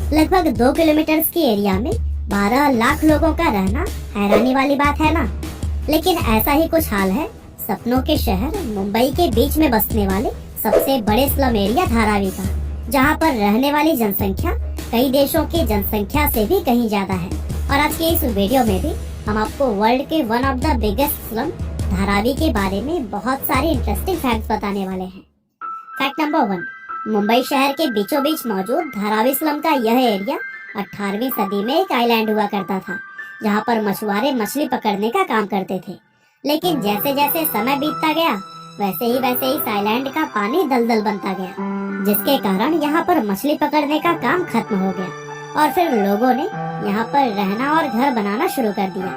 लगभग 2 किलोमीटर के एरिया में 12 लाख लोगों का रहना हैरानी वाली बात है ना। लेकिन ऐसा ही कुछ हाल है सपनों के शहर मुंबई के बीच में बसने वाले सबसे बड़े स्लम एरिया धारावी का, जहां पर रहने वाली जनसंख्या कई देशों की जनसंख्या से भी कहीं ज्यादा है। और आज के इस वीडियो में भी हम आपको वर्ल्ड के one of the biggest slum Dharavi के बारे में बहुत सारे इंटरेस्टिंग फैक्ट्स बताने वाले हैं। फैक्ट नंबर 1, मुंबई शहर के बीचों बीच मौजूद धारावी स्लम का यह एरिया 18वीं सदी में एक आइलैंड हुआ करता था, जहां पर मछुआरे मछली पकड़ने का काम करते थे। लेकिन जैसे जैसे समय बीतता गया वैसे ही इस आइलैंड का पानी दलदल बनता गया, जिसके कारण यहाँ पर मछली पकड़ने का काम खत्म हो गया और फिर लोगों ने यहाँ पर रहना और घर बनाना शुरू कर दिया।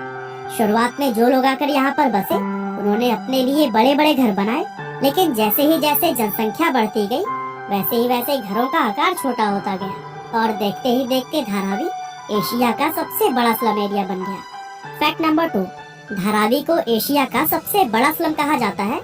शुरुआत में जो लोग आकर यहाँ पर बसे उन्होंने अपने लिए बड़े बड़े घर बनाए, लेकिन जैसे ही जनसंख्या बढ़ती गई वैसे ही घरों का आकार छोटा होता गया और देखते ही देखते धारावी एशिया का सबसे बड़ा स्लम एरिया बन गया। फैक्ट नंबर 2, धारावी को एशिया का सबसे बड़ा स्लम कहा जाता है,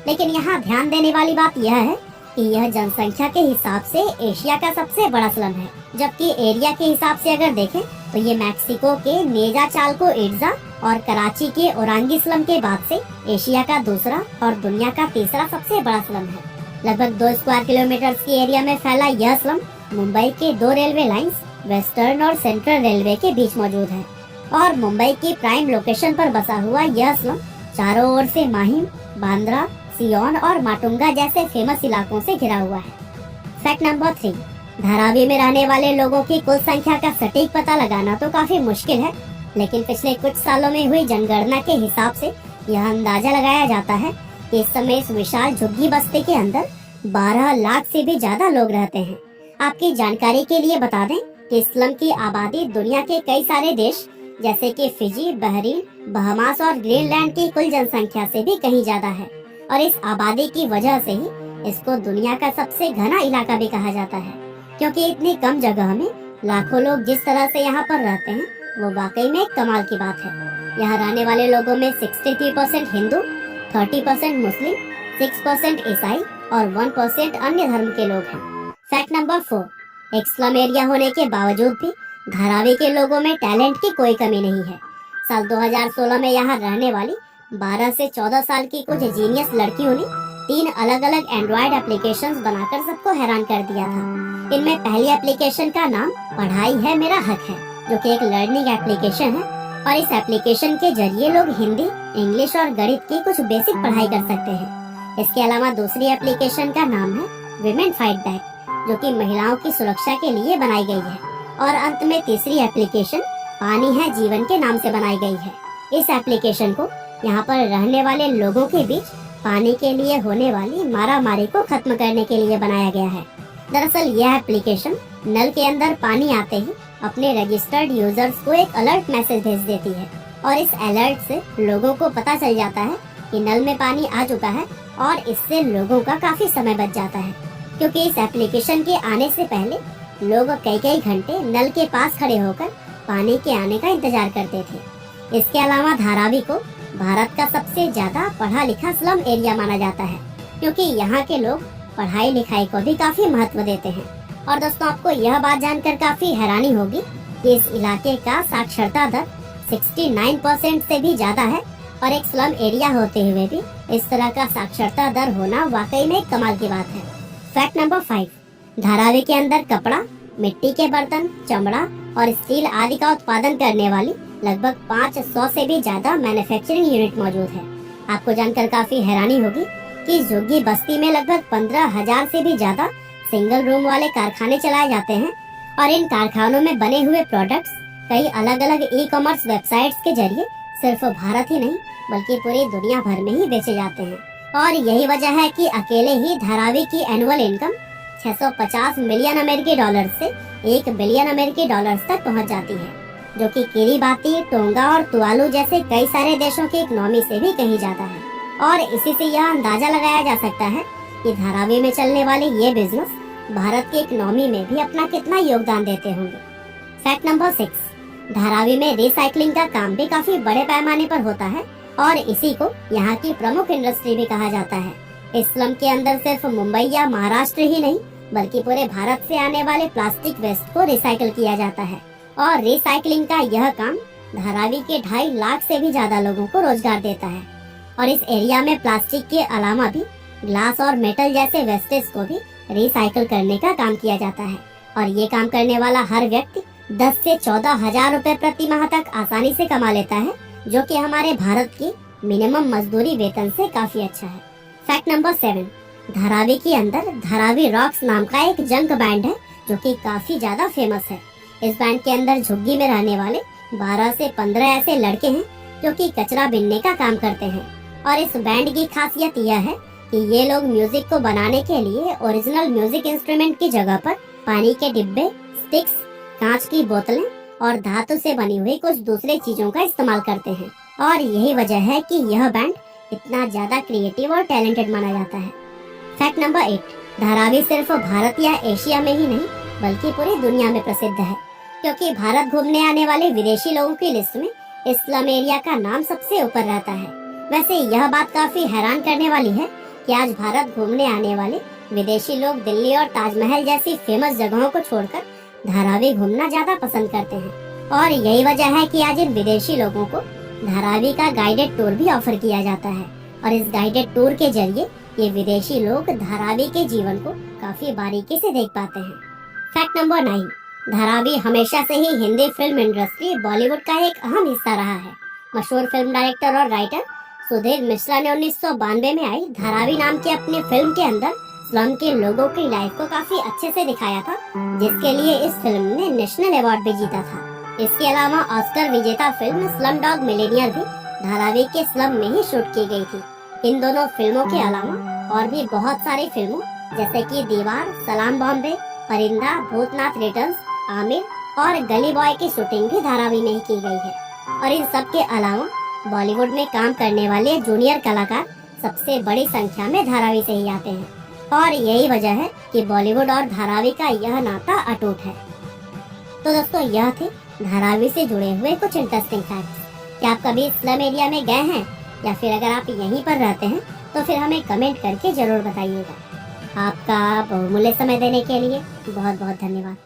लेकिन यहाँ ध्यान देने वाली बात यह है कि यह जनसंख्या के हिसाब से एशिया का सबसे बड़ा स्लम है, जबकि एरिया के हिसाब से अगर देखें तो ये मैक्सिको के नेजा चाल्को इट्जा और कराची के ओरांगी स्लम के बाद से एशिया का दूसरा और दुनिया का तीसरा सबसे बड़ा स्लम है। लगभग 2 स्क्वायर किलोमीटर की एरिया में फैला यह स्लम मुंबई के 2 रेलवे लाइंस वेस्टर्न और सेंट्रल रेलवे के बीच मौजूद है और मुंबई की प्राइम लोकेशन पर बसा हुआ यह स्लम चारों ओर से माहिम, बांद्रा, सियोन और माटुंगा जैसे फेमस इलाकों से घिरा हुआ है। फैक्ट नंबर 3, धारावी में रहने वाले लोगों की कुल संख्या का सटीक पता लगाना तो काफी मुश्किल है, लेकिन पिछले कुछ सालों में हुई जनगणना के हिसाब से यह अंदाजा लगाया जाता है कि इस समय इस विशाल झुग्गी बस्ती के अंदर 12 लाख से भी ज्यादा लोग रहते हैं। आपकी जानकारी के लिए बता दें कि स्लम की आबादी दुनिया के कई सारे देश जैसे कि फिजी, बहरीन, बहामास और ग्रीनलैंड की कुल जनसंख्या से भी कहीं ज्यादा है और इस आबादी की वजह से ही इसको दुनिया का सबसे घना इलाका भी कहा जाता है, क्योंकि इतनी कम जगह में लाखों लोग जिस तरह से यहाँ पर रहते हैं वो वाकई में एक कमाल की बात है। यहाँ रहने वाले लोगों में 63% हिंदू, 30% मुस्लिम, 6% ईसाई और 1% अन्य धर्म के लोग हैं। फैक्ट नंबर 4, एक स्लम एरिया होने के बावजूद भी धारावी के लोगों में टैलेंट की कोई कमी नहीं है। साल 2016 में यहाँ रहने वाली 12 से 14 साल की कुछ जीनियस लड़कियों ने 3 अलग अलग एंड्रॉइड एप्लीकेशंस बनाकर सबको हैरान कर दिया था। इनमें पहली एप्लीकेशन का नाम पढ़ाई है मेरा हक है, जो कि एक लर्निंग एप्लीकेशन है और इस एप्लीकेशन के जरिए लोग हिंदी, इंग्लिश और गणित की कुछ बेसिक पढ़ाई कर सकते हैं। इसके अलावा दूसरी एप्लीकेशन का नाम है विमेन फाइट बैक, जो कि महिलाओं की सुरक्षा के लिए बनाई गई है। और अंत में तीसरी एप्लीकेशन पानी है जीवन के नाम से बनाई गई है। इस एप्लीकेशन को यहाँ पर रहने वाले लोगों के बीच पानी के लिए होने वाली मारामारी को खत्म करने के लिए बनाया गया है। दरअसल यह एप्लीकेशन नल के अंदर पानी आते ही अपने रजिस्टर्ड यूजर्स को एक अलर्ट मैसेज भेज देती है और इस अलर्ट से लोगों को पता चल जाता है कि नल में पानी आ चुका है और इससे लोगों का काफी समय बच जाता है, क्योंकि इस एप्लीकेशन के आने से पहले लोग कई घंटे नल के पास खड़े होकर पानी के आने का इंतजार करते थे। इसके अलावा धारावी को भारत का सबसे ज्यादा पढ़ा लिखा स्लम एरिया माना जाता है, क्योंकि यहाँ के लोग पढ़ाई लिखाई को भी काफी महत्व देते हैं। और दोस्तों, आपको यह बात जानकर काफी हैरानी होगी कि इस इलाके का साक्षरता दर 69% से भी ज्यादा है और एक स्लम एरिया होते हुए भी इस तरह का साक्षरता दर होना वाकई में एक कमाल की बात है। फैक्ट नंबर 5, धारावी के अंदर कपड़ा, मिट्टी के बर्तन, चमड़ा और स्टील आदि का उत्पादन करने वाली लगभग 500 से भी ज्यादा मैन्युफैक्चरिंग यूनिट मौजूद है। आपको जानकर काफी हैरानी होगी कि इस झुग्गी बस्ती में लगभग 15,000 से भी ज्यादा सिंगल रूम वाले कारखाने चलाए जाते हैं और इन कारखानों में बने हुए प्रोडक्ट्स कई अलग अलग ई-कॉमर्स वेबसाइट्स के जरिए सिर्फ भारत ही नहीं बल्कि पूरी दुनिया भर में ही बेचे जाते हैं। और यही वजह है कि अकेले ही धारावी की एनुअल इनकम 650 मिलियन अमेरिकी डॉलर से 1 बिलियन अमेरिकी डॉलर्स तक पहुंच जाती है, जो कि किरीबाती, टोंगा और तुवालू जैसे कई सारे देशों की इकोनॉमी से भी कहीं ज्यादा है। और इसी से यह अंदाजा लगाया जा सकता है कि धारावी में चलने वाले ये बिजनेस भारत की इकोनॉमी में भी अपना कितना योगदान देते होंगे। फैक्ट नंबर 6, धारावी में रिसाइकलिंग का काम भी काफी बड़े पैमाने पर होता है और इसी को यहाँ की प्रमुख इंडस्ट्री भी कहा जाता है। इस स्लम के अंदर सिर्फ मुंबई या महाराष्ट्र ही नहीं बल्कि पूरे भारत से आने वाले प्लास्टिक वेस्ट को रिसाइकल किया जाता है। और रिसाइकलिंग का यह काम धारावी के 2.5 लाख से भी ज्यादा लोगों को रोजगार देता है। और इस एरिया में प्लास्टिक के अलावा भी ग्लास और मेटल जैसे वेस्टेज को भी रिसाइकल करने का काम किया जाता है। और ये काम करने वाला हर व्यक्ति 10 से 14 हजार रुपए प्रति माह तक आसानी से कमा लेता है, जो कि हमारे भारत की मिनिमम मजदूरी वेतन से काफी अच्छा है। फैक्ट नंबर 7, धारावी के अंदर धारावी रॉक्स नाम का एक जंक बैंड है, जो कि काफी ज्यादा फेमस है। इस बैंड के अंदर झुग्गी में रहने वाले 12 से 15 ऐसे लड़के हैं जो कि कचरा बीनने का काम करते हैं। और इस बैंड की खासियत यह है कि ये लोग म्यूजिक को बनाने के लिए ओरिजिनल म्यूजिक इंस्ट्रूमेंट की जगह पर पानी के डिब्बे, स्टिक्स, कांच की बोतलें और धातु से बनी हुई कुछ दूसरे चीजों का इस्तेमाल करते हैं। और यही वजह है कि यह बैंड इतना ज्यादा क्रिएटिव और टैलेंटेड माना जाता है। फैक्ट नंबर 8, धारावी सिर्फ भारत या एशिया में ही नहीं बल्कि पूरी दुनिया में प्रसिद्ध है, क्योंकि भारत घूमने आने वाले विदेशी लोगों की लिस्ट में इस स्लम एरिया का नाम सबसे ऊपर रहता है। वैसे यह बात काफी हैरान करने वाली है कि आज भारत घूमने आने वाले विदेशी लोग दिल्ली और ताजमहल जैसी फेमस जगहों को छोड़कर धारावी घूमना ज्यादा पसंद करते हैं। और यही वजह है कि आज इन विदेशी लोगों को धारावी का गाइडेड टूर भी ऑफर किया जाता है। और इस गाइडेड टूर के जरिए ये विदेशी लोग धारावी के जीवन को काफी बारीकी से देख पाते हैं। फैक्ट नंबर 9, धारावी हमेशा से ही हिंदी फिल्म इंडस्ट्री बॉलीवुड का एक अहम हिस्सा रहा है। मशहूर फिल्म डायरेक्टर और राइटर सुधीर मिश्रा ने 1992 में आई धारावी नाम की अपनी फिल्म के अंदर स्लम के लोगों की लाइफ को काफी अच्छे से दिखाया था, जिसके लिए इस फिल्म ने नेशनल अवार्ड भी जीता था। इसके अलावा ऑस्कर विजेता फिल्म स्लम डॉग मिलेनियर भी धारावी के स्लम में ही शूट की गई थी। इन दोनों फिल्मों के अलावा और भी बहुत सारी फिल्मों जैसे कि दीवार, सलाम बॉम्बे, परिंदा, भूतनाथ रिटर्न्स, आमिर और गली बॉय की शूटिंग भी धारावी में ही की गई है। और इन सब के अलावा बॉलीवुड में काम करने वाले जूनियर कलाकार सबसे बड़ी संख्या में धारावी से ही आते हैं। और यही वजह है कि बॉलीवुड और धारावी का यह नाता अटूट है। तो दोस्तों, यह थे धारावी से जुड़े हुए कुछ इंटरेस्टिंग फैक्ट्स। क्या आप कभी स्लम एरिया में गए हैं, या फिर अगर आप यहीं पर रहते हैं तो फिर हमें कमेंट करके जरूर बताइएगा। आपका बहुमूल्य समय देने के लिए बहुत बहुत धन्यवाद।